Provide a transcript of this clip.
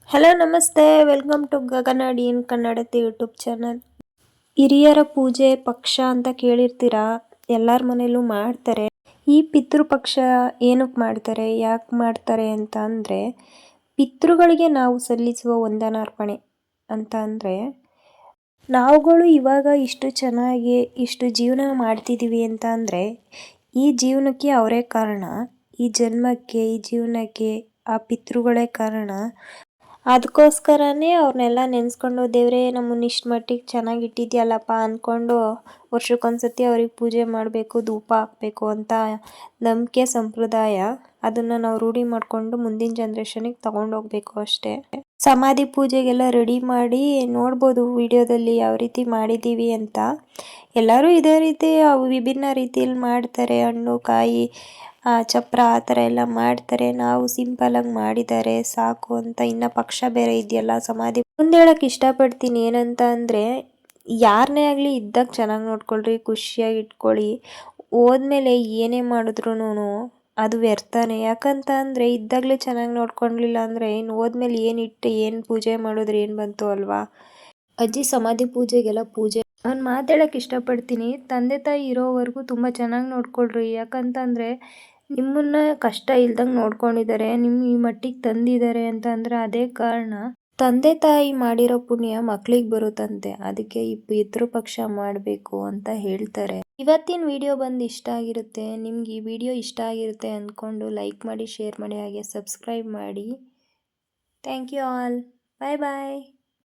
Hello ನಮಸ್ತೆ, welcome to ಗಗನಾಡಿಯನ್ ಕನ್ನಡತಿ ಯೂಟ್ಯೂಬ್ ಚಾನಲ್. ಹಿರಿಯರ ಪೂಜೆ ಪಕ್ಷ ಅಂತ ಕೇಳಿರ್ತೀರಾ, ಎಲ್ಲರ ಮನೇಲೂ ಮಾಡ್ತಾರೆ. ಈ ಪಿತೃಪಕ್ಷ ಏನಕ್ಕೆ ಮಾಡ್ತಾರೆ, ಯಾಕೆ ಮಾಡ್ತಾರೆ ಅಂತ ಅಂದರೆ, ಪಿತೃಗಳಿಗೆ ನಾವು ಸಲ್ಲಿಸುವ ವಂದನಾರ್ಪಣೆ ಅಂತ ಅಂದರೆ, ನಾವುಗಳು ಇವಾಗ ಇಷ್ಟು ಚೆನ್ನಾಗಿ ಇಷ್ಟು ಜೀವನ ಮಾಡ್ತಿದ್ದೀವಿ ಅಂತ ಅಂದರೆ ಈ ಜೀವನಕ್ಕೆ ಅವರೇ ಕಾರಣ. ಈ ಜನ್ಮಕ್ಕೆ, ಈ ಜೀವನಕ್ಕೆ ಆ ಪಿತೃಗಳೇ ಕಾರಣ. ಅದಕ್ಕೋಸ್ಕರನೇ ಅವ್ರನ್ನೆಲ್ಲ ನೆನೆಸ್ಕೊಂಡು, ದೇವರೇ ನಮ್ಮನ್ನು ಇಷ್ಟು ಮಟ್ಟಿಗೆ ಚೆನ್ನಾಗಿ ಇಟ್ಟಿದ್ಯಲ್ಲಪ್ಪ ಅಂದ್ಕೊಂಡು ವರ್ಷಕ್ಕೊಂದ್ಸತಿ ಅವ್ರಿಗೆ ಪೂಜೆ ಮಾಡಬೇಕು, ಧೂಪ ಹಾಕಬೇಕು ಅಂತ ನಂಬಿಕೆ ಸಂಪ್ರದಾಯ. ಅದನ್ನು ನಾವು ರೂಢಿ ಮಾಡಿಕೊಂಡು ಮುಂದಿನ ಜನ್ರೇಷನಿಗೆ ತಗೊಂಡೋಗ್ಬೇಕು ಅಷ್ಟೇ. ಸಮಾಧಿ ಪೂಜೆಗೆಲ್ಲ ರೆಡಿ ಮಾಡಿ ನೋಡ್ಬೋದು ವಿಡಿಯೋದಲ್ಲಿ ಯಾವ ರೀತಿ ಮಾಡಿದ್ದೀವಿ ಅಂತ. ಎಲ್ಲರೂ ಇದೇ ರೀತಿ ವಿಭಿನ್ನ ರೀತಿಯಲ್ಲಿ ಮಾಡ್ತಾರೆ. ಹಣ್ಣು ಕಾಯಿ ಚಪ್ರ ಆ ಥರ ಎಲ್ಲ ಮಾಡ್ತಾರೆ. ನಾವು ಸಿಂಪಲಾಗಿ ಮಾಡಿದ್ದಾರೆ ಸಾಕು ಅಂತ. ಇನ್ನು ಪಕ್ಷ ಬೇರೆ ಇದೆಯಲ್ಲ ಸಮಾಧಿ. ಮುಂದೆ ಹೇಳಕ್ಕೆ ಇಷ್ಟಪಡ್ತೀನಿ ಏನಂತ ಅಂದರೆ, ಯಾರನ್ನೇ ಆಗಲಿ ಇದ್ದಾಗ ಚೆನ್ನಾಗಿ ನೋಡ್ಕೊಳ್ರಿ, ಖುಷಿಯಾಗಿ ಇಟ್ಕೊಳ್ಳಿ. ಹೋದ್ಮೇಲೆ ಏನೇ ಮಾಡಿದ್ರು ಅದು ವ್ಯರ್ಥನೇ. ಯಾಕಂತ ಅಂದರೆ ಇದ್ದಾಗಲೇ ಚೆನ್ನಾಗಿ ನೋಡ್ಕೊಳ್ಳಿಲ್ಲ ಅಂದರೆ ಇನ್ನು ಹೋದ್ಮೇಲೆ ಏನಿಟ್ಟು ಏನು ಪೂಜೆ ಮಾಡಿದ್ರೆ ಏನು ಬಂತು ಅಲ್ವಾ. ಅಜ್ಜಿ ಸಮಾಧಿ ಪೂಜೆಗೆಲ್ಲ ಪೂಜೆ ನಾನು ಮಾತಾಡೋಕ್ಕೆ ಇಷ್ಟಪಡ್ತೀನಿ. ತಂದೆ ತಾಯಿ ಇರೋವರೆಗೂ ತುಂಬ ಚೆನ್ನಾಗಿ ನೋಡ್ಕೊಳ್ರಿ. ಯಾಕಂತಂದರೆ ನಿಮ್ಮನ್ನು ಕಷ್ಟ ಇಲ್ದಂಗೆ ನೋಡ್ಕೊಂಡಿದ್ದಾರೆ, ನಿಮ್ಮ ಈ ಮಟ್ಟಿಗೆ ತಂದಿದ್ದಾರೆ ಅಂತ ಅಂದರೆ ಅದೇ ಕಾರಣ. ತಂದೆ ತಾಯಿ ಮಾಡಿರೋ ಪುಣ್ಯ ಮಕ್ಳಿಗೆ ಬರುತ್ತಂತೆ. ಅದಕ್ಕೆ ಈ ಪಿತೃಪಕ್ಷ ಮಾಡಬೇಕು ಅಂತ ಹೇಳ್ತಾರೆ. ಇವತ್ತಿನ ವಿಡಿಯೋ ಬಂದು ಇಷ್ಟ ಆಗಿರುತ್ತೆ. ನಿಮ್ಗೆ ಈ ವಿಡಿಯೋ ಇಷ್ಟ ಆಗಿರುತ್ತೆ ಅಂದ್ಕೊಂಡು ಲೈಕ್ ಮಾಡಿ, ಶೇರ್ ಮಾಡಿ, ಹಾಗೆ ಸಬ್ಸ್ಕ್ರೈಬ್ ಮಾಡಿ. Thank you all. Bye bye.